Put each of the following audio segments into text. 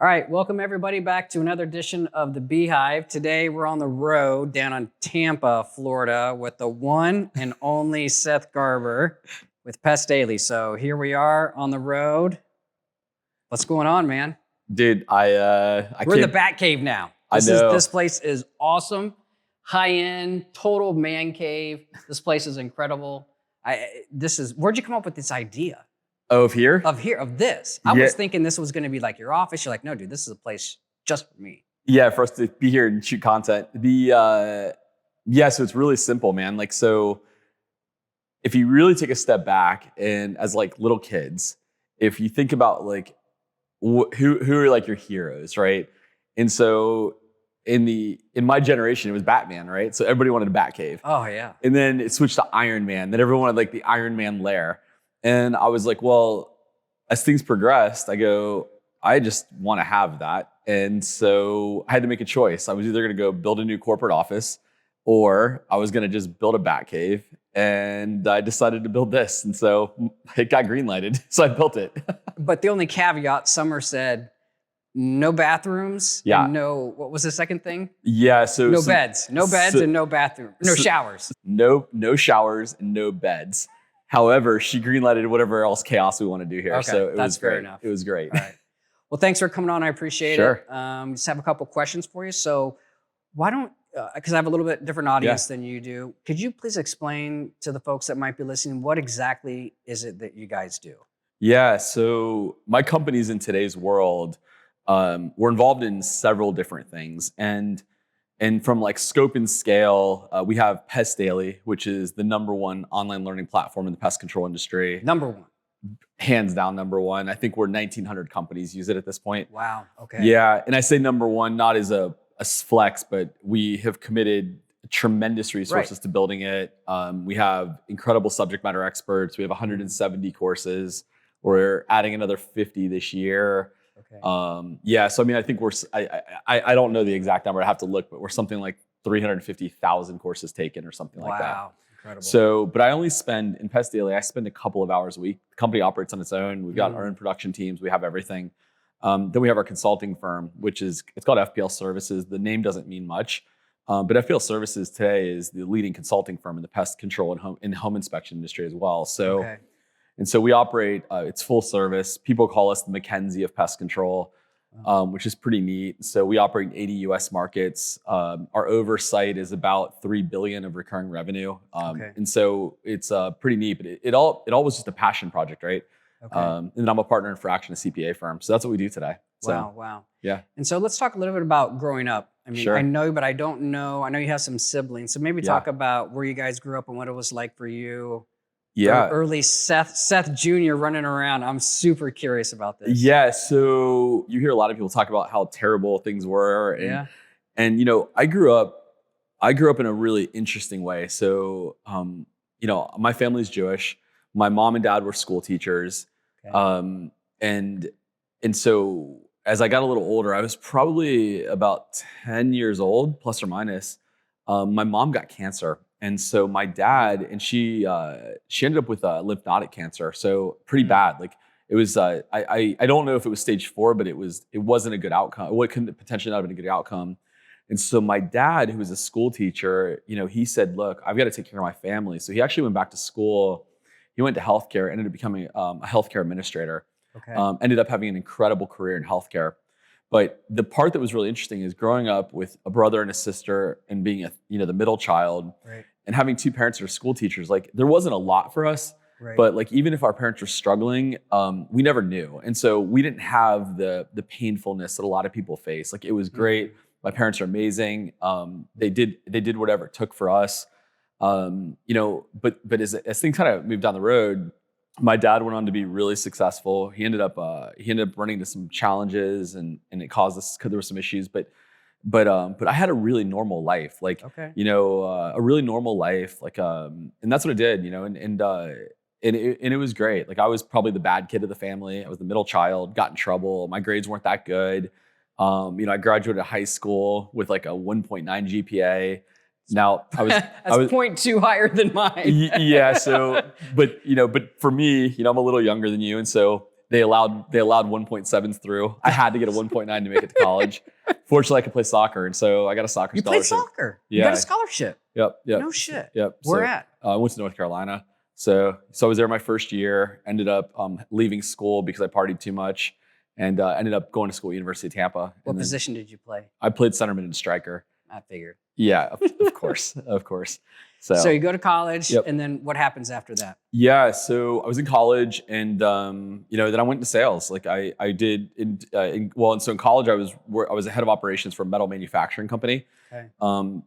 All right, welcome everybody back to another edition of the Beehive. Today we're on the road down in Tampa, Florida with the one and only Seth Garber with Pest Daily. So here we are on the road. What's going on, man? Dude, we're in the Bat Cave now. This place is awesome. High end, total man cave. This place is incredible. Where'd you come up with this idea? Of this. I was thinking this was going to be like your office. You're like, no, dude, this is a place just for me. Yeah, for us to be here and shoot content. So it's really simple, man. Like, so if you really take a step back and as like little kids, if you think about like who are like your heroes, right? And so in my generation, it was Batman, right? So everybody wanted a Batcave. Oh yeah. And then it switched to Iron Man. Then everyone wanted like the Iron Man lair. And I was like, well, as things progressed, I just want to have that. And so I had to make a choice. I was either going to go build a new corporate office or I was going to just build a bat cave. And I decided to build this. And so it got green-lighted. So I built it. But the only caveat, Summer said, no bathrooms. Yeah. And what was the second thing? Yeah. So no beds and no bathroom, no showers. No showers and no beds. However, she greenlighted whatever else chaos we want to do here. Okay, so it that's was great. fair enough. It was great. All right. Well, thanks for coming on. I appreciate it. Just have a couple questions for you. So why don't, because I have a little bit different audience than you do, could you please explain to the folks that might be listening, what exactly is it that you guys do? Yeah. So my company's in today's world, we're involved in several different things. And from like scope and scale, we have Pest Daily, which is the #1 online learning platform in the pest control industry. #1. Hands down, #1. I think we're 1,900 companies use it at this point. Wow. Okay. Yeah. And I say #1, not as a flex, but we have committed tremendous resources to building it. We have incredible subject matter experts. We have 170 courses. We're adding another 50 this year. Okay. So I mean, I think I don't know the exact number. I have to look, but we're something like 350,000 courses taken or something like that. Wow, incredible. So, but I only spend in Pest Daily, I spend a couple of hours a week. The company operates on its own. We've got our own production teams. We have everything. Then we have our consulting firm, it's called FPL Services. The name doesn't mean much, but FPL Services today is the leading consulting firm in the pest control and home inspection industry as well. So. Okay. And so we operate, it's full service. People call us the McKinsey of pest control, which is pretty neat. So we operate in 80 US markets. Our oversight is about $3 billion of recurring revenue. And so it's pretty neat, but it all was just a passion project, right? Okay. And then I'm a partner in Fraction, a CPA firm. So that's what we do today. Wow. Yeah. And so let's talk a little bit about growing up. I mean, Sure. I know, but I don't know. I know you have some siblings. So maybe talk about where you guys grew up and what it was like for you. Yeah. Early Seth Jr. running around. I'm super curious about this. Yeah. So you hear a lot of people talk about how terrible things were. And you know, I grew up in a really interesting way. So, you know, my family's Jewish. My mom and dad were school teachers. Okay. And so as I got a little older, I was probably about 10 years old, plus or minus. My mom got cancer. And so my dad, and she ended up with lymphatic cancer. So pretty bad. Like it was, I don't know if it was stage 4, but it wasn't a good outcome. It could potentially not have been a good outcome. And so my dad, who was a school teacher, you know, he said, look, I've got to take care of my family. So he actually went back to school. He went to healthcare, ended up becoming a healthcare administrator. Okay. Ended up having an incredible career in healthcare. But the part that was really interesting is growing up with a brother and a sister and being the middle child. Right. And having two parents that are school teachers, like there wasn't a lot for us, but like even if our parents were struggling, we never knew. And so we didn't have the painfulness that a lot of people face. Like it was great. My parents are amazing. They did whatever it took for us. You know, but as things kind of moved down the road, my dad went on to be really successful. He ended up running into some challenges and it caused us, because there were some issues, but I had a really normal life, like, you know, a really normal life, like, and that's what I did, you know, and it was great. Like I was probably the bad kid of the family. I was the middle child, got in trouble. My grades weren't that good. You know, I graduated high school with like a 1.9 GPA. Now I was, That's 0.2 higher than mine. yeah. So, but for me, you know, I'm a little younger than you. And so they allowed 1.7s through. I had to get a 1.9 to make it to college. Fortunately, I could play soccer, and so I got a soccer scholarship. You played soccer. Yeah. You got a scholarship. Yep. No shit. Yep. Where So, at? I went to North Carolina. So I was there my first year. Ended up leaving school because I partied too much, and ended up going to school at University of Tampa. What position did you play? I played centerman and striker. I figured. Yeah, of course, of course. So you go to college, Yep. and then what happens after that? Yeah, so I was in college, and then I went into sales. Like I did so in college I was a head of operations for a metal manufacturing company. Okay.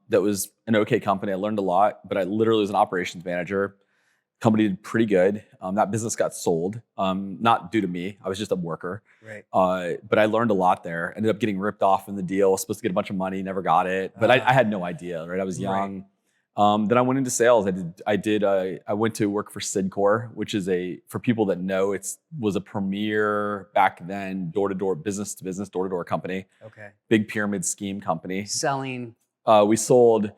That was an okay company. I learned a lot, but I literally was an operations manager. Company did pretty good. That business got sold, not due to me. I was just a worker. Right. But I learned a lot there. Ended up getting ripped off in the deal. Was supposed to get a bunch of money, never got it. But I had no idea. Right. I was young. Right. Then I went into sales. I went to work for Sidcor, which is for people that know, was a premier back then door-to-door, business-to-business, door-to-door company. Okay. Big pyramid scheme company. Selling. We sold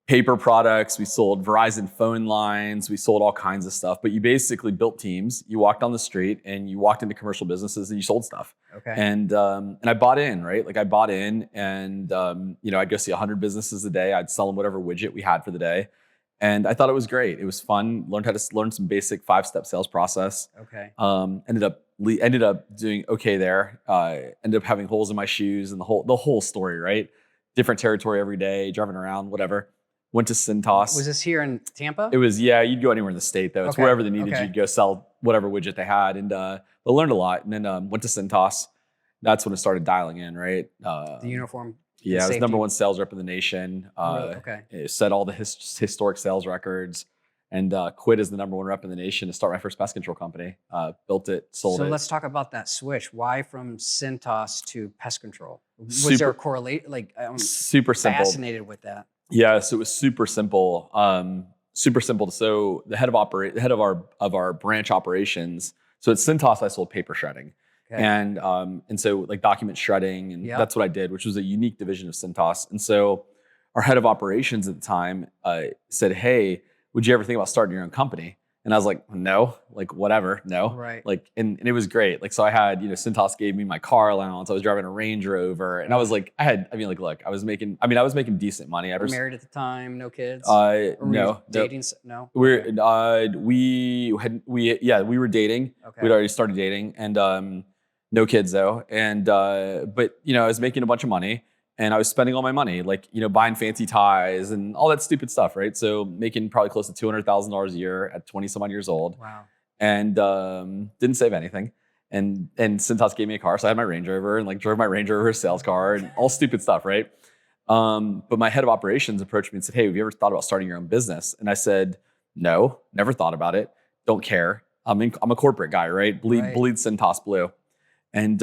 paper products, we sold Verizon phone lines, we sold all kinds of stuff. But you basically built teams. You walked on the street and you walked into commercial businesses and you sold stuff. Okay. And I bought in, right? Like I bought in, and I'd go see 100 businesses a day. I'd sell them whatever widget we had for the day, and I thought it was great. It was fun. Learned how to learn some basic 5-step sales process. Okay. Ended up doing okay there. Ended up having holes in my shoes and the whole story, right? Different territory every day, driving around, whatever. Went to Cintas. Was this here in Tampa? It was, yeah, you'd go anywhere in the state though. It's Okay. wherever they needed Okay. you'd go sell whatever widget they had. And but learned a lot. And then went to Cintas. That's when it started dialing in, right? The uniform. Yeah, I was number one sales rep in the nation. Okay. It set all the historic sales records, and quit as the number one rep in the nation to start my first pest control company. Built it, sold it. So let's talk about that switch. Why from Cintas to pest control? Was Super- there a correlation? Like, I'm Super simple. fascinated with that. Yeah, so it was super simple. Super simple. So the head of our branch operations. So at Cintas, I sold paper shredding. Okay. And so like document shredding, and Yeah. that's what I did, which was a unique division of Cintas. And so our head of operations at the time said, "Hey, would you ever think about starting your own company?" And I was like, "No, like whatever, no." Right. Like, and it was great. Like, so I had, Cintas gave me my car allowance. I was driving a Range Rover, and I was like, look, I was making decent money. Were you married at the time? No kids? No, no. Dating? No. we were dating. Okay. We'd already started dating, and no kids though. And but I was making a bunch of money, and I was spending all my money, like buying fancy ties and all that stupid stuff, right? So making probably close to $200,000 a year at 20 some odd years old. Wow. And didn't save anything. And Cintas gave me a car, so I had my Range Rover and like drove my Range Rover sales car and all stupid stuff, right? But my head of operations approached me and said, "Hey, have you ever thought about starting your own business?" And I said, "No, never thought about it. Don't care. I'm a corporate guy, right? Bleed Cintas blue." And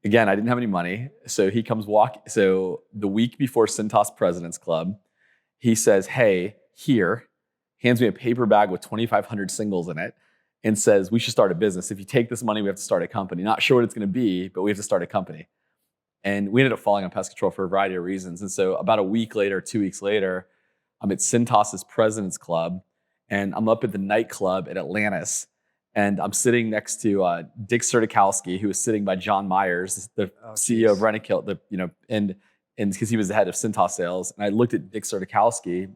again, I didn't have any money, so he comes So the week before Cintas President's Club, he says, "Hey, here," hands me a paper bag with 2,500 singles in it, and says, "We should start a business. If you take this money, we have to start a company. Not sure what it's going to be, but we have to start a company." And we ended up falling on pest control for a variety of reasons. And so about a week later, 2 weeks later, I'm at Cintas's President's Club, and I'm up at the nightclub at Atlantis, and I'm sitting next to Dick Sertikowski, who was sitting by John Myers, the CEO of Rentokil, and because he was the head of Cintas sales. And I looked at Dick Sertikowski,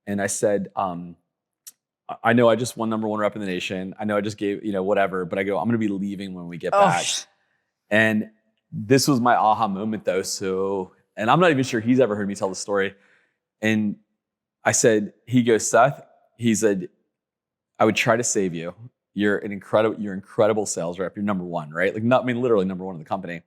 and I said, "I know I just won number one rep in the nation. I know I just gave, whatever, but I go, I'm going to be leaving when we get back." And this was my aha moment though. So, and I'm not even sure he's ever heard me tell the story. And I said, he goes, "Seth," he said, "I would try to save you. You're incredible sales rep. You're number one, right? Like literally number one in the company."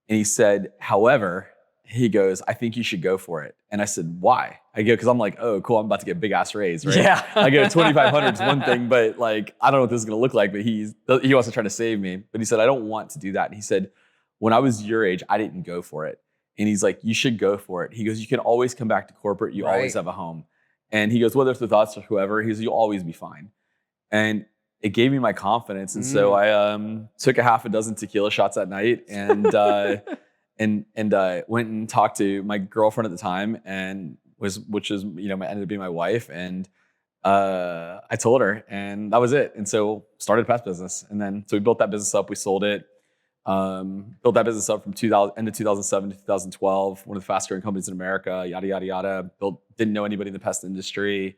And he said, "However," he goes, "I think you should go for it." And I said, "Why?" I go, because I'm like, "Oh, cool. I'm about to get a big ass raise, right?" Yeah. I go, 2,500 is one thing, but like, I don't know what this is going to look like, but he wants to try to save me. But he said, "I don't want to do that." And he said, "When I was your age, I didn't go for it." And he's like, "You should go for it." He goes, "You can always come back to corporate. You always have a home." And he goes, "Whether it's with us or whoever," he goes, "You'll always be fine." And it gave me my confidence. And so I took a half a dozen tequila shots that night, and went and talked to my girlfriend at the time, and ended up being my wife, and I told her, and that was it. And so started a pest business. And then, so we built that business up. We sold it. Built that business up from end of 2007 to 2012. One of the fastest growing companies in America, yada, yada, yada. Didn't know anybody in the pest industry.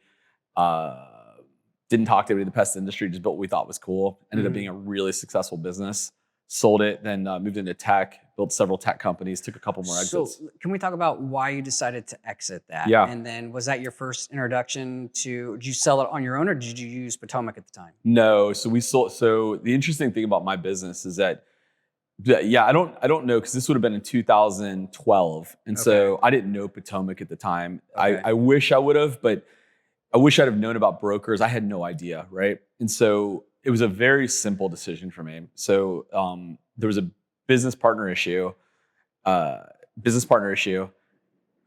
Didn't talk to anybody in the pest industry, just built what we thought was cool. Ended up being a really successful business. Sold it, then moved into tech, built several tech companies, took a couple more exits. So can we talk about why you decided to exit that? Yeah. And then was that your first introduction to, did you sell it on your own or did you use Potomac at the time? No, so we sold. So the interesting thing about my business is that, yeah, I don't know, because this would have been in 2012, and so I didn't know Potomac at the time. I wish I would have, but I wish I'd have known about brokers. I had no idea, right? And so it was a very simple decision for me. So there was a business partner issue.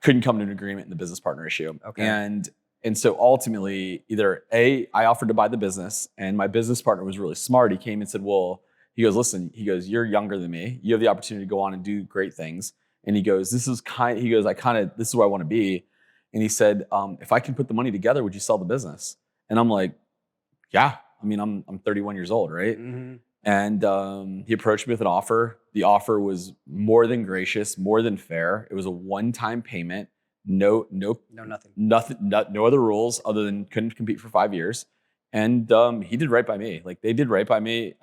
Couldn't come to an agreement in the business partner issue. And so ultimately, either I offered to buy the business, and my business partner was really smart. He came and said, well, he goes, listen, he goes, you're younger than me. You have the opportunity to go on and do great things. And he goes, this is where I want to be. And he said, if I can put the money together, would you sell the business? And I'm like, yeah. I mean, I'm 31 years old, right? And he approached me with an offer. The offer was more than gracious, more than fair. It was a one-time payment. No other rules other than couldn't compete for 5 years. And he did right by me. Like, they did right by me.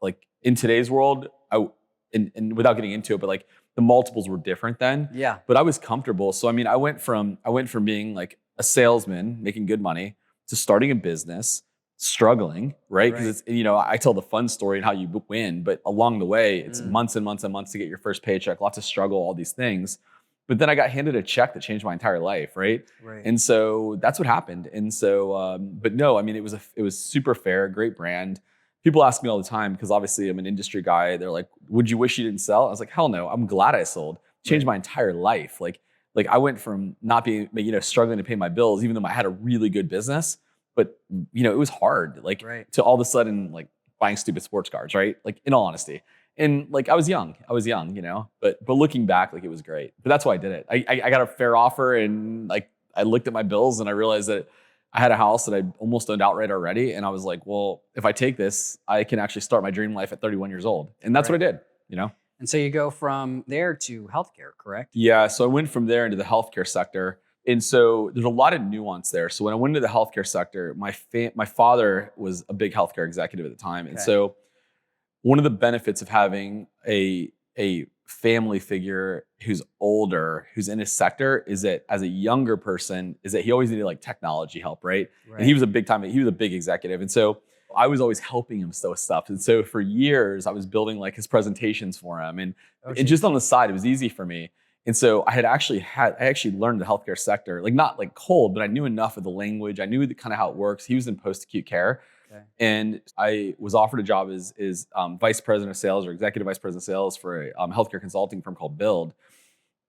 Like in today's world, and without getting into it, but like the multiples were different then. Yeah. But I was comfortable. So I mean, I went from being like a salesman making good money to starting a business, struggling, right? Because it's, I tell the fun story and how you win, but along the way, it's months and months and months to get your first paycheck, lots of struggle, all these things. But then I got handed a check that changed my entire life, right? And so that's what happened. And so, but no, I mean, it was super fair, great brand. People ask me all the time, because obviously I'm an industry guy. They're like, would you wish you didn't sell? I was like, hell no, I'm glad I sold. Changed my entire life. Like I went from not being, struggling to pay my bills, even though I had a really good business, but it was hard, to all of a sudden, like buying stupid sports cars, right? Like, in all honesty. And like, I was young, but looking back, like, it was great. But that's why I did it. I got a fair offer, and like, I looked at my bills and I realized that I had a house that I almost owned outright already. And I was like, well, if I take this, I can actually start my dream life at 31 years old. And that's what I did, And so you go from there to healthcare, correct? Yeah. So I went from there into the healthcare sector. And so there's a lot of nuance there. So when I went into the healthcare sector, my father was a big healthcare executive at the time. And so one of the benefits of having a family figure who's older, who's in his sector, is that as a younger person, is that he always needed like technology help, right? And he was a big executive. And so I was always helping him with stuff. And so for years, I was building like his presentations for him. And just on the side, it was easy for me. And so I actually learned the healthcare sector, like not like cold, but I knew enough of the language. I knew kind of how it works. He was in post-acute care. And I was offered a job as vice president of sales, or executive vice president of sales, for a healthcare consulting firm called Build,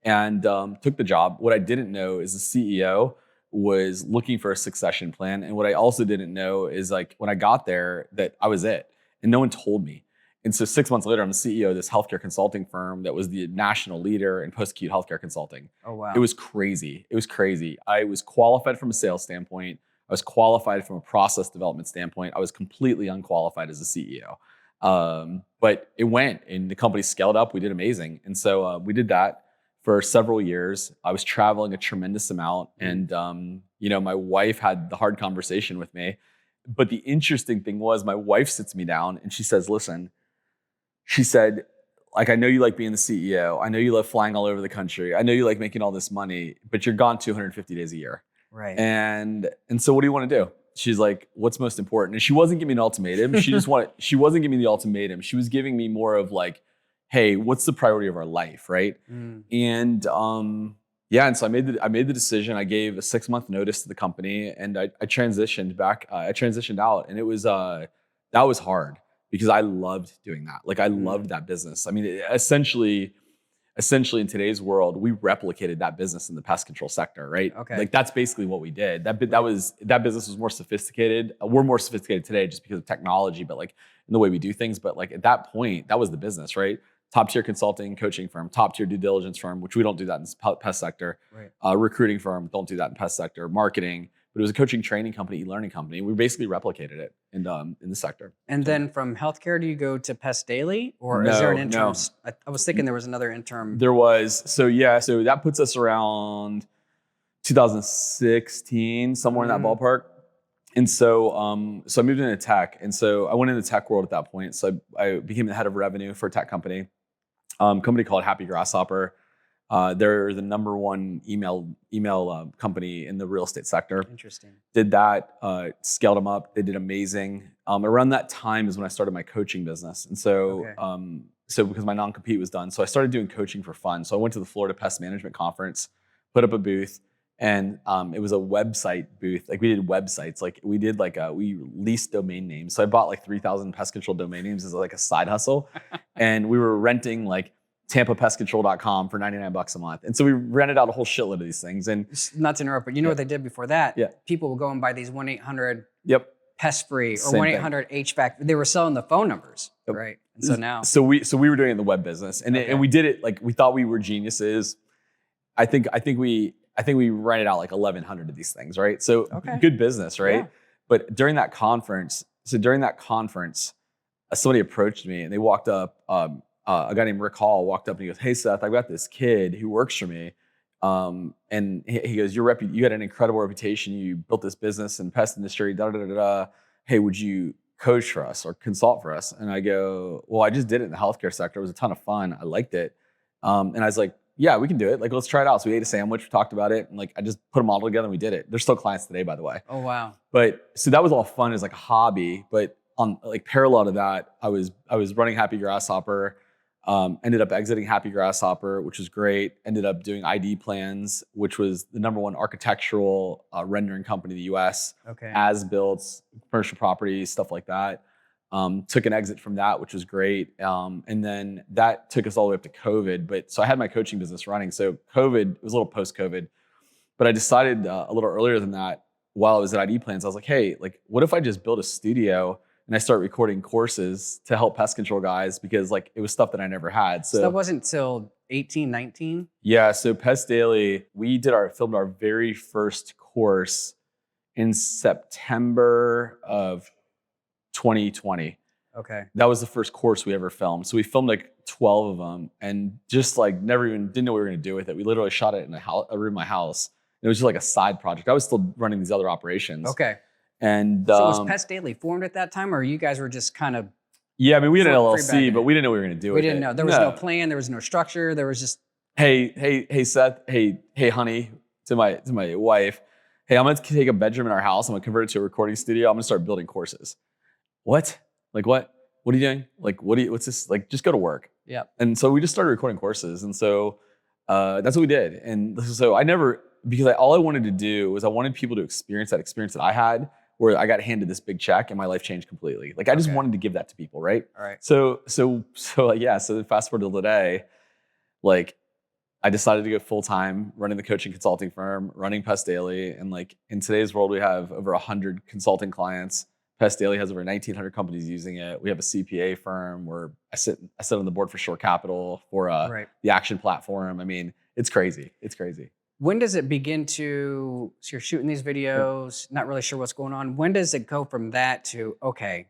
and took the job. What I didn't know is the CEO was looking for a succession plan. And what I also didn't know is, like, when I got there, that I was it, and no one told me. And so 6 months later, I'm the CEO of this healthcare consulting firm that was the national leader in post-acute healthcare consulting. Oh, wow. It was crazy. I was qualified from a sales standpoint. I was qualified from a process development standpoint. I was completely unqualified as a CEO. But it went, and the company scaled up. We did amazing. And so we did that for several years. I was traveling a tremendous amount. And, my wife had the hard conversation with me. But the interesting thing was, my wife sits me down and she says, listen, she said, like, I know you like being the CEO. I know you love flying all over the country. I know you like making all this money, but you're gone 250 days a year. Right. And so what do you want to do? She's like, what's most important? And she wasn't giving me an ultimatum. She wasn't giving me the ultimatum. She was giving me more of like, hey, what's the priority of our life? Right. And, and so I made the decision. I gave a 6-month notice to the company, and I transitioned back. I transitioned out, and it was, that was hard, because I loved doing that. Like, I loved that business. I mean, essentially in today's world, we replicated that business in the pest control sector, right? Okay. Like, that's basically what we did. That business was more sophisticated. We're more sophisticated today just because of technology, but like in the way we do things. But like, at that point, that was the business, right? Top tier consulting, coaching firm, top tier due diligence firm, which we don't do that in the pest sector. Right. Recruiting firm, don't do that in pest sector. Marketing, but it was a coaching training company, e-learning company. We basically replicated it in the sector. And then from healthcare, do you go to Pest Daily, or is there an interim? No. I was thinking there was another interim. There was. So that puts us around 2016, somewhere in that ballpark. And so I moved into tech. And so I went into the tech world at that point. So I became the head of revenue for a tech company, company called Happy Grasshopper. They're the number one email company in the real estate sector. Interesting. Did that, scaled them up. They did amazing. Around that time is when I started my coaching business. And so, so because my non-compete was done, so I started doing coaching for fun. So I went to the Florida Pest Management Conference, put up a booth, and it was a website booth. Like we did websites. Like we did we leased domain names. So I bought like 3,000 pest control domain names as like a side hustle, and we were renting like TampaPestControl.com for $99 a month. And so we rented out a whole shitload of these things. And not to interrupt, but you know what they did before that? Yeah. People would go and buy these 1-800 pest free or Same 1-800 HVAC. They were selling the phone numbers, right? And so now, so we were doing it in the web business, and and we did it like we thought we were geniuses. I think we rented out like 1,100 of these things, right? So good business, right? Yeah. But during that conference, somebody approached me and they walked up. A guy named Rick Hall walked up and he goes, "Hey Seth, I've got this kid who works for me, and he goes, you had an incredible reputation. You built this business in pest industry. Da da da da. Hey, would you coach for us or consult for us?" And I go, "Well, I just did it in the healthcare sector. It was a ton of fun. I liked it." And I was like, "Yeah, we can do it. Like, let's try it out." So we ate a sandwich, we talked about it, and like I just put them all together and we did it. They're still clients today, by the way. Oh wow! But so that was all fun as like a hobby. But on like parallel to that, I was running Happy Grasshopper. Ended up exiting Happy Grasshopper, which was great. Ended up doing ID Plans, which was the number one architectural rendering company in the US. As built, commercial properties, stuff like that. Took an exit from that, which was great. And then that took us all the way up to COVID. So I had my coaching business running. So COVID, it was a little post-COVID. But I decided a little earlier than that, while I was at ID Plans, I was like, hey, like, what if I just build a studio and I start recording courses to help pest control guys, because like it was stuff that I never had. So that wasn't till 18, 19? Yeah. So Pest Daily, we filmed our very first course in September of 2020. Okay. That was the first course we ever filmed. So we filmed like 12 of them and just like didn't know what we were going to do with it. We literally shot it in a room in my house. It was just like a side project. I was still running these other operations. Okay. And so was Pest Daily formed at that time, or you guys were just kind of? Yeah, I mean, we had an LLC, but we didn't know what we were going to do. We didn't know. There was no plan. There was no structure. There was just. Hey, Seth. Hey, honey, to my wife. Hey, I'm going to take a bedroom in our house. I'm going to convert it to a recording studio. I'm going to start building courses. What? Like what? What are you doing? Like what's this? Like just go to work. Yeah. And so we just started recording courses, and so that's what we did. And so all I wanted to do was I wanted people to experience that experience that I had, where I got handed this big check and my life changed completely. Like I just wanted to give that to people, right? All right. So fast forward to today, like I decided to go full time running the coaching consulting firm, running Pest Daily, and like in today's world we have over 100 consulting clients. Pest Daily has over 1,900 companies using it. We have a CPA firm where I sit on the board for Shore Capital for the Action platform. I mean, it's crazy. It's crazy. When does it begin to, so you're shooting these videos, not really sure what's going on. When does it go from that to, okay,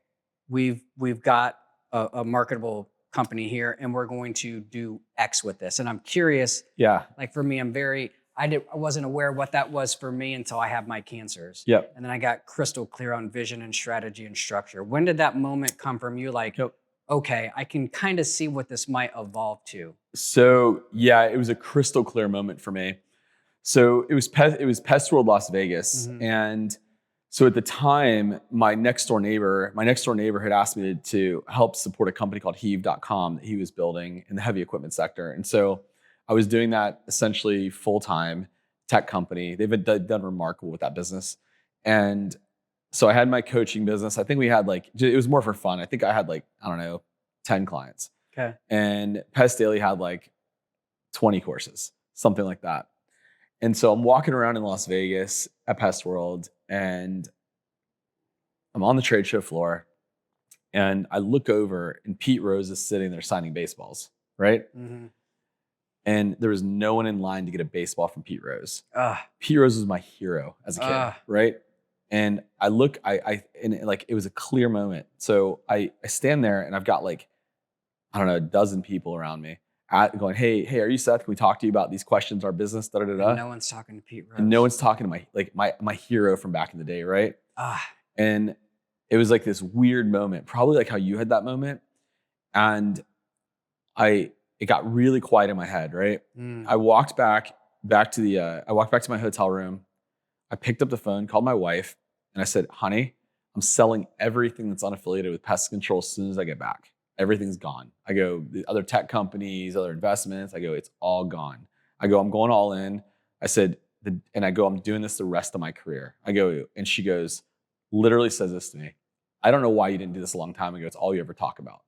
we've got a marketable company here and we're going to do X with this? And I'm curious. Yeah. Like for me, I wasn't aware what that was for me until I had my cancers. Yep. And then I got crystal clear on vision and strategy and structure. When did that moment come from you? Like, okay, I can kind of see what this might evolve to. So yeah, it was a crystal clear moment for me. So it was Pest World Las Vegas. Mm-hmm. And so at the time, my next door neighbor had asked me to help support a company called Heave.com that he was building in the heavy equipment sector. And so I was doing that essentially full-time, tech company. They've done remarkable with that business. And so I had my coaching business. I think we had it was more for fun. I think I had 10 clients. Okay. And Pest Daily had 20 courses, something like that. And so I'm walking around in Las Vegas at Pest World, and I'm on the trade show floor, and I look over, and Pete Rose is sitting there signing baseballs, right? Mm-hmm. And there was no one in line to get a baseball from Pete Rose. Ah, Pete Rose was my hero as a kid, right? And I look, and like it was a clear moment. So I stand there and I've got like, I don't know, a dozen people around me going, hey, are you Seth? Can we talk to you about these questions, our business, da da da and da? no one's talking to Pete Rose. And no one's talking to my hero from back in the day, right? Ah, And it was like this weird moment, probably like how you had that moment. And it got really quiet in my head, right? I walked back to my hotel room. I picked up the phone, called my wife, and I said, honey, I'm selling everything that's unaffiliated with pest control as soon as I get back. Everything's gone. I go, the other tech companies, other investments, I go, it's all gone. I go, I'm going all in. I said, and I go, I'm doing this the rest of my career. I go, and she goes, literally says this to me. I don't know why you didn't do this a long time ago. It's all you ever talk about.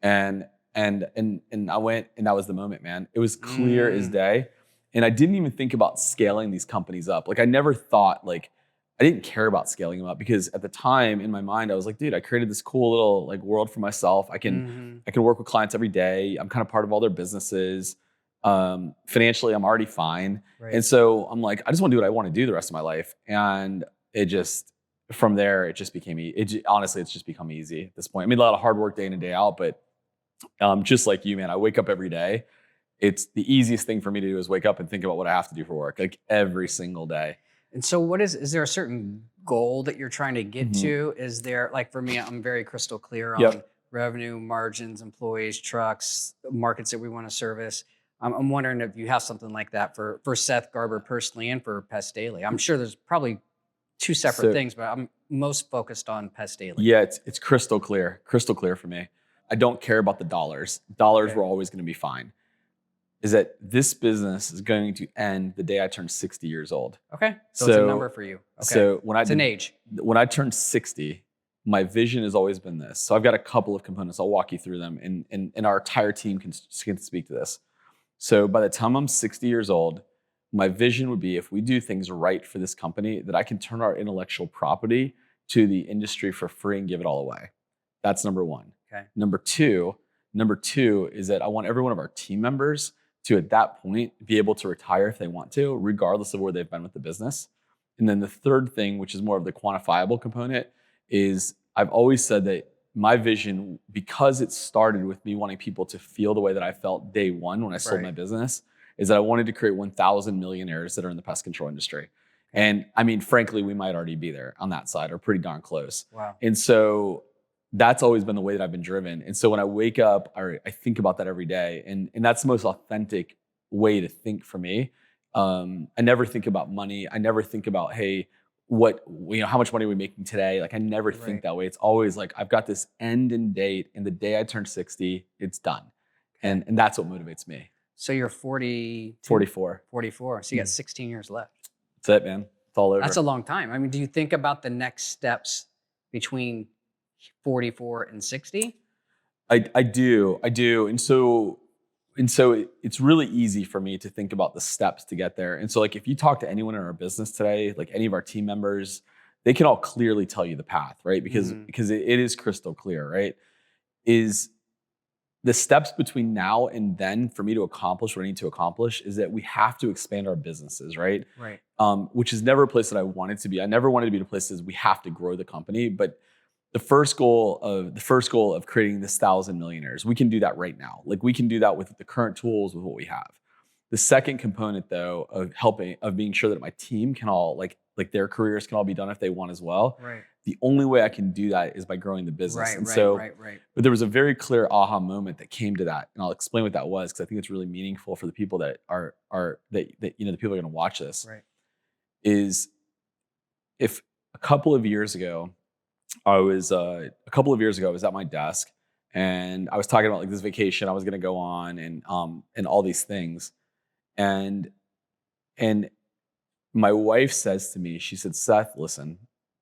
And I went, and that was the moment, man. It was clear as day. And I didn't even think about scaling these companies up. Like I never thought I didn't care about scaling them up because at the time in my mind, I was like, dude, I created this cool little like world for myself. I can work with clients every day. I'm kind of part of all their businesses. Financially, I'm already fine. Right. And so I'm like, I just want to do what I want to do the rest of my life. And it just, from there, it just became, honestly, it's just become easy at this point. I mean, a lot of hard work day in and day out, but just like you, man, I wake up every day. It's the easiest thing for me to do is wake up and think about what I have to do for work, like every single day. And so is there a certain goal that you're trying to get to? Is there, like for me, I'm very crystal clear on revenue, margins, employees, trucks, markets that we want to service. I'm wondering if you have something like that for Seth Garber personally and for Pest Daily. I'm sure there's probably two separate things, but I'm most focused on Pest Daily. Yeah, it's crystal clear for me. I don't care about the dollars. Dollars were always going to be fine. Is that this business is going to end the day I turn 60 years old. Okay. So it's a number for you. Okay. So it's an age. When I turned 60, my vision has always been this. So I've got a couple of components. I'll walk you through them, and our entire team can speak to this. So by the time I'm 60 years old, my vision would be if we do things right for this company, that I can turn our intellectual property to the industry for free and give it all away. That's number one. Okay. Number two is that I want every one of our team members to, at that point, be able to retire if they want to, regardless of where they've been with the business. And then the third thing, which is more of the quantifiable component, is I've always said that my vision, because it started with me wanting people to feel the way that I felt day one when I sold my business, is that I wanted to create 1,000 millionaires that are in the pest control industry. And I mean, frankly, we might already be there on that side or pretty darn close. Wow. And so that's always been the way that I've been driven. And so when I wake up, I think about that every day. And that's the most authentic way to think for me. I never think about money. I never think about, hey, how much money are we making today? Like I never think that way. It's always like, I've got this end and date, and the day I turn 60, it's done. And that's what motivates me. So you're 44. 44. So you got 16 years left. That's it, man. It's all over. That's a long time. I mean, do you think about the next steps between 44 and 60? I do. And so it's really easy for me to think about the steps to get there. And so like, if you talk to anyone in our business today, like any of our team members, they can all clearly tell you the path, right? Because it is crystal clear, right? Is the steps between now and then for me to accomplish what I need to accomplish is that we have to expand our businesses, right? Right. Which is never a place that I wanted to be. I never wanted to be the place that we have to grow the company, but the first goal of creating this 1,000 millionaires, we can do that right now. Like we can do that with the current tools, with what we have. The second component, though, of being sure that my team can all like their careers can all be done if they want as well. Right. The only way I can do that is by growing the business. Right. But there was a very clear aha moment that came to that, and I'll explain what that was because I think it's really meaningful for the people that the people are going to watch this. Right. Is if a couple of years ago, I was at my desk and I was talking about like this vacation I was going to go on and all these things. And my wife says to me, she said, Seth, listen,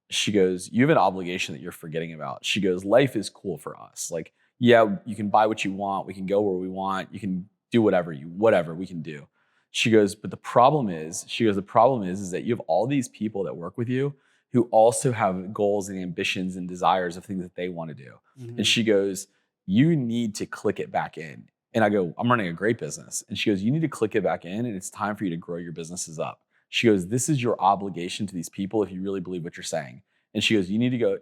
she goes, you have an obligation that you're forgetting about. She goes, life is cool for us. Like, yeah, you can buy what you want. We can go where we want. You can do whatever we can do. She goes, but the problem is that you have all these people that work with you who also have goals and ambitions and desires of things that they want to do. Mm-hmm. And she goes, you need to click it back in. And I go, I'm running a great business. And she goes, you need to click it back in and it's time for you to grow your businesses up. She goes, this is your obligation to these people if you really believe what you're saying. And she goes, you need to go,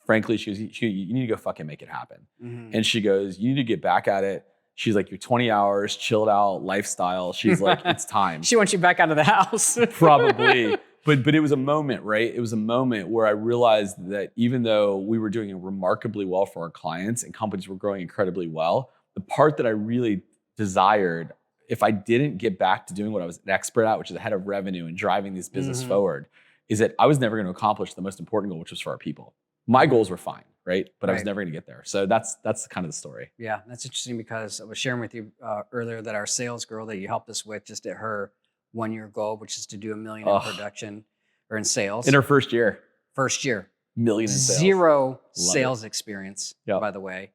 frankly, she goes, you need to go fucking make it happen. And she goes, you need to get back at it. She's like, you're 20 hours, chilled out lifestyle. She's like, it's time. She wants you back out of the house. Probably. But it was a moment, right? It was a moment where I realized that even though we were doing remarkably well for our clients and companies were growing incredibly well, the part that I really desired, if I didn't get back to doing what I was an expert at, which is the head of revenue and driving this business forward, is that I was never going to accomplish the most important goal, which was for our people. My goals were fine, right? But I was never going to get there. So that's kind of the story. Yeah, that's interesting because I was sharing with you earlier that our sales girl that you helped us with just at her 1-year goal, which is to do $1 million in production or in sales. In her first year. First year. $1 million in sales. Zero sales experience, by the way.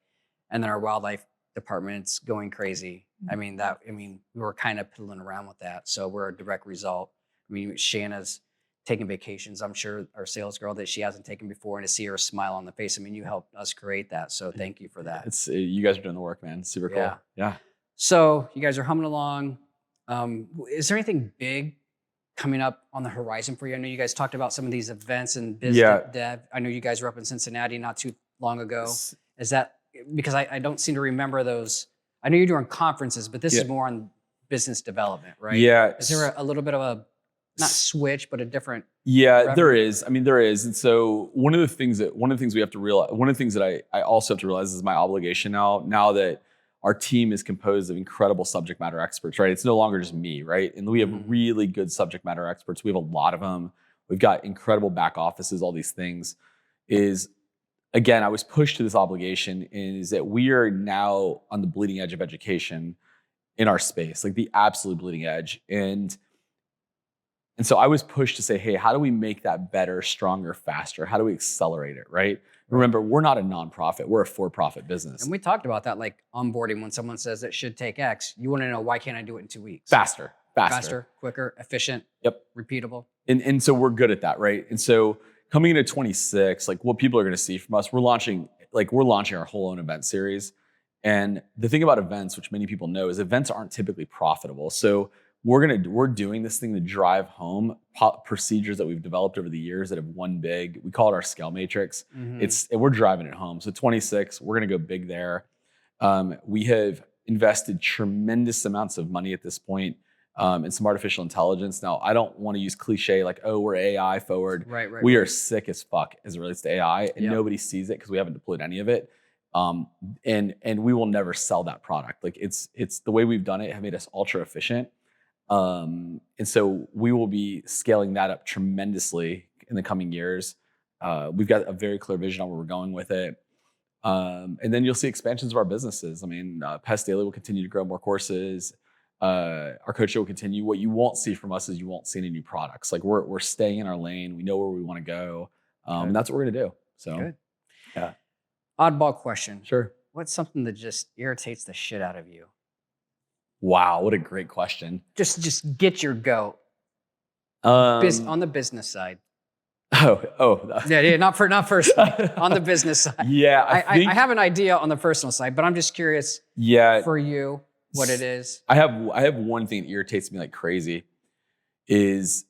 And then our wildlife department's going crazy. I mean, we were kind of piddling around with that. So we're a direct result. I mean, Shanna's taking vacations. I'm sure our sales girl that she hasn't taken before, and to see her smile on the face. I mean, you helped us create that. So thank you for that. It's you guys are doing the work, man. It's super cool. Yeah. So you guys are humming along. Is there anything big coming up on the horizon for you? I know you guys talked about some of these events and biz dev. I know you guys were up in Cincinnati not too long ago. Is that because I don't seem to remember those? I know you're doing conferences, but this is more on business development, right? Yeah. Is there a little bit of a not switch, but a different? Yeah, revenue? There is. I mean, there is. And so one of the things we have to realize, one of the things that I also have to realize is my obligation now that our team is composed of incredible subject matter experts, right? It's no longer just me, right? And we have really good subject matter experts. We have a lot of them. We've got incredible back offices, all these things. Again, I was pushed to this obligation is that we are now on the bleeding edge of education in our space, like the absolute bleeding edge. And so I was pushed to say, hey, how do we make that better, stronger, faster? How do we accelerate it, right? Remember, we're not a nonprofit. We're a for-profit business. And we talked about that, like onboarding. When someone says it should take X, you want to know, why can't I do it in 2 weeks? Faster, quicker, efficient, repeatable. And so we're good at that, right? And so coming into 26, like what people are going to see from us, we're launching our whole own event series. And the thing about events, which many people know, is events aren't typically profitable. So we're doing this thing to drive home procedures that we've developed over the years that have won big. We call it our scale matrix. We're driving it home. So 26, we're going to go big there. We have invested tremendous amounts of money at this point in some artificial intelligence. Now, I don't want to use cliche like, oh, we're AI forward. Right. We are sick as fuck as it relates to AI, and nobody sees it because we haven't deployed any of it. And we will never sell that product. Like it's the way we've done it have made us ultra efficient. And so we will be scaling that up tremendously in the coming years. We've got a very clear vision on where we're going with it. And then you'll see expansions of our businesses. I mean, Pest Daily will continue to grow more courses. Our coach show will continue. What you won't see from us is you won't see any new products. Like we're staying in our lane. We know where we want to go. And that's what we're going to do. So, good. Yeah. Oddball question. Sure. What's something that just irritates the shit out of you? Wow, what a great question. Just get your goat. On the business side. Oh. Yeah, not first. On the business side. Yeah, I have an idea on the personal side, but I'm just curious. For you, what it is. I have one thing that irritates me like crazy. Is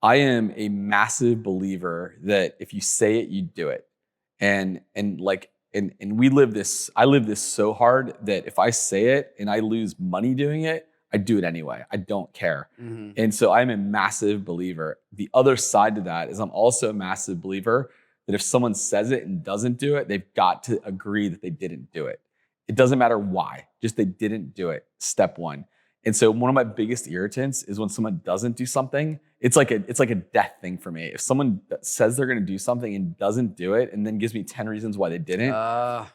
I am a massive believer that if you say it, you do it, and we live this. I live this so hard that if I say it and I lose money doing it, I do it anyway. I don't care. And so I'm a massive believer. The other side to that is I'm also a massive believer that if someone says it and doesn't do it, they've got to agree that they didn't do it. It doesn't matter why, just they didn't do it. Step one. And so one of my biggest irritants is when someone doesn't do something. It's like a death thing for me. If someone says they're going to do something and doesn't do it, and then gives me 10 reasons why they didn't,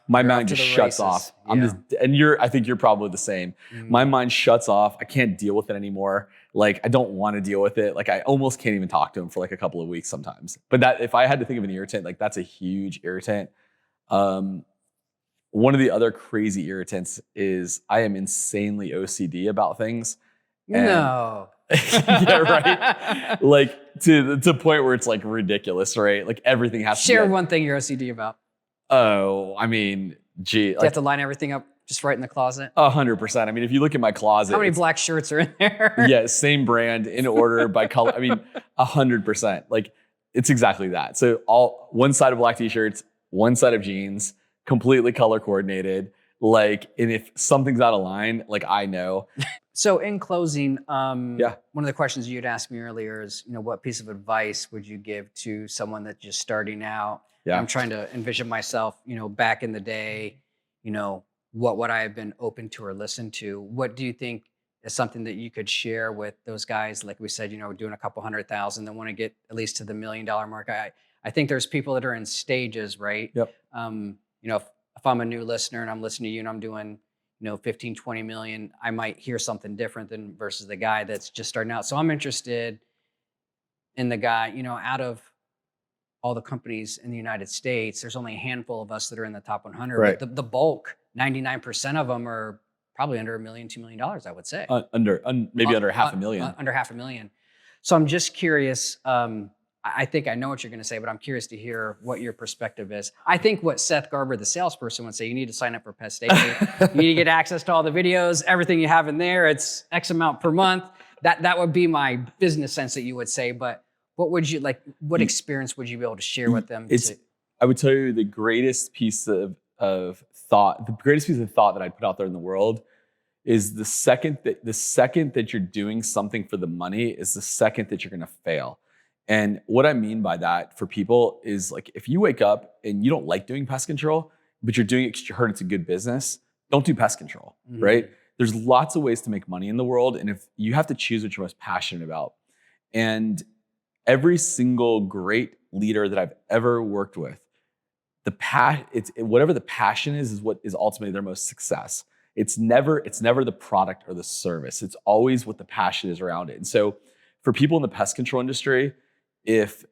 my mind just shuts off. I think you're probably the same. My mind shuts off. I can't deal with it anymore. Like I don't want to deal with it. Like I almost can't even talk to him for like a couple of weeks sometimes. But that if I had to think of an irritant, like that's a huge irritant. One of the other crazy irritants is I am insanely OCD about things. No. Yeah, right. Like to the point where it's like ridiculous, right? Like everything has to share one thing you're OCD about. Oh, I mean, gee. Do you have to line everything up Just right in the closet? 100%. I mean, if you look at my closet, How many black shirts are in there? yeah, same brand in order by color. I mean, 100%. Like it's exactly that. So all one side of black t-shirts, one side of jeans, completely color coordinated. Like, and if something's out of line, like I know. So in closing, Yeah. one of the questions you'd asked me earlier is, what piece of advice would you give to someone that's just starting out? Yeah. I'm trying to envision myself, back in the day, what would I have been open to or listened to? What do you think is something that you could share with those guys? Like we said, doing a couple 100,000 that want to get at least to the $1 million mark. I think there's people that are in stages, right? Yep. If I'm a new listener and I'm listening to you and I'm doing 15, 20 million, I might hear something different than versus the guy that's just starting out. So I'm interested in the guy, out of all the companies in the United States, there's only a handful of us that are in the top 100. Right. But the bulk, 99% of them are probably under $1 million, $2 million, I would say. Under half a million. Under half a million. So I'm just curious. I think I know what you're going to say, but I'm curious to hear what your perspective is. I think what Seth Garber, the salesperson, would say, you need to sign up for Pest Daily. You need to get access to all the videos, everything you have in there. It's X amount per month. That would be my business sense that you would say. But what would you like? What experience would you be able to share with them? I would tell you the greatest piece of thought, that I'd put out there in the world is the second that you're doing something for the money is the second that you're going to fail. And what I mean by that for people is like, if you wake up and you don't like doing pest control, but you're doing it because you heard it's a good business, don't do pest control, right? There's lots of ways to make money in the world. And if you have to choose what you're most passionate about. And every single great leader that I've ever worked with, whatever the passion is what is ultimately their most success. It's never the product or the service. It's always what the passion is around it. And so for people in the pest control industry, if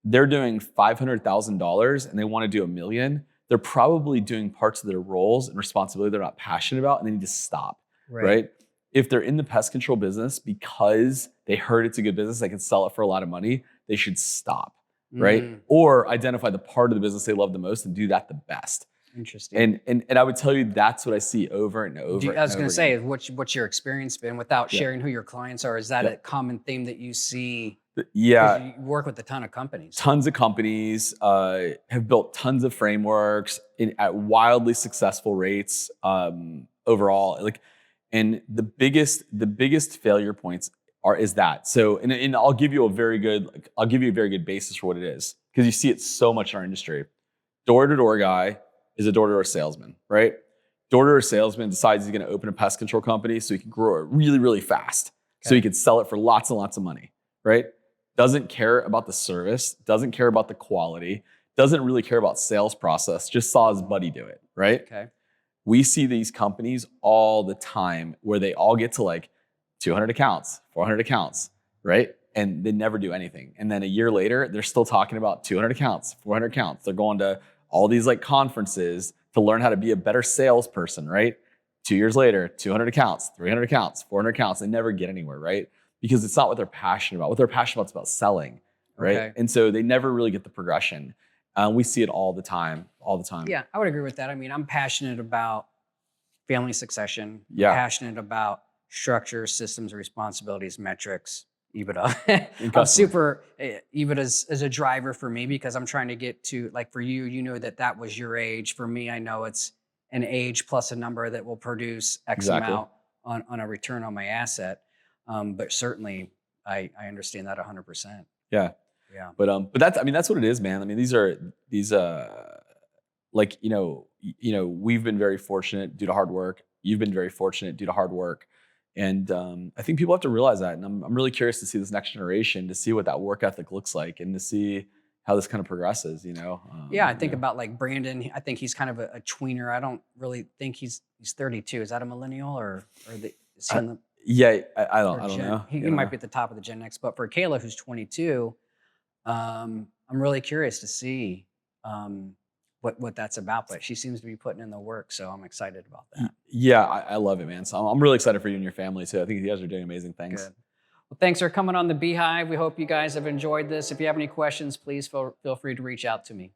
they're doing $500,000 and they want to do $1 million, they're probably doing parts of their roles and responsibility they're not passionate about, and they need to stop, right? If they're in the pest control business because they heard it's a good business, they can sell it for a lot of money, they should stop, right? Or identify the part of the business they love the most and do that the best. Interesting. And I would tell you that's what I see over and over. I was going to say, what's your experience been without sharing who your clients are? Is that a common theme that you see? Yeah. You work with a ton of companies. Tons of companies have built tons of frameworks at wildly successful rates overall. And the biggest failure points is that. So, and I'll give you a very good basis for what it is, because you see it so much in our industry. Door-to-door guy is a door-to-door salesman, right? Door-to-door salesman decides he's going to open a pest control company so he can grow it really, really fast. Okay. So he can sell it for lots and lots of money, right? Doesn't care about the service, doesn't care about the quality, doesn't really care about sales process, just saw his buddy do it, right? Okay. We see these companies all the time where they all get to like 200 accounts, 400 accounts, right? And they never do anything. And then a year later, they're still talking about 200 accounts, 400 accounts. They're going to all these like conferences to learn how to be a better salesperson, right? 2 years later, 200 accounts, 300 accounts, 400 accounts. They never get anywhere, right? Because it's not what they're passionate about. What they're passionate about is about selling, right? Okay. And so they never really get the progression. We see it all the time. Yeah, I would agree with that. I mean, I'm passionate about family succession. Yeah. Passionate about structure, systems, responsibilities, metrics, EBITDA. I'm super, EBITDA is a driver for me because I'm trying to get to, like for you, that was your age. For me, I know it's an age plus a number that will produce X amount on a return on my asset. But certainly I understand that 100%. Yeah. Yeah. But that's what it is, man. I mean, these like, we've been very fortunate due to hard work. You've been very fortunate due to hard work. And I think people have to realize that. And I'm really curious to see this next generation, to see what that work ethic looks like and to see how this kind of progresses, Yeah, I think about like Brandon. I think he's kind of a tweener. I don't really think he's 32. Is that a millennial or is he on the... Yeah, I don't know. He might be at the top of the Gen X. But for Kayla, who's 22, I'm really curious to see what that's about. But she seems to be putting in the work, so I'm excited about that. Yeah, I love it, man. So I'm really excited for you and your family too. I think you guys are doing amazing things. Good. Well, thanks for coming on the Beehive. We hope you guys have enjoyed this. If you have any questions, please feel free to reach out to me.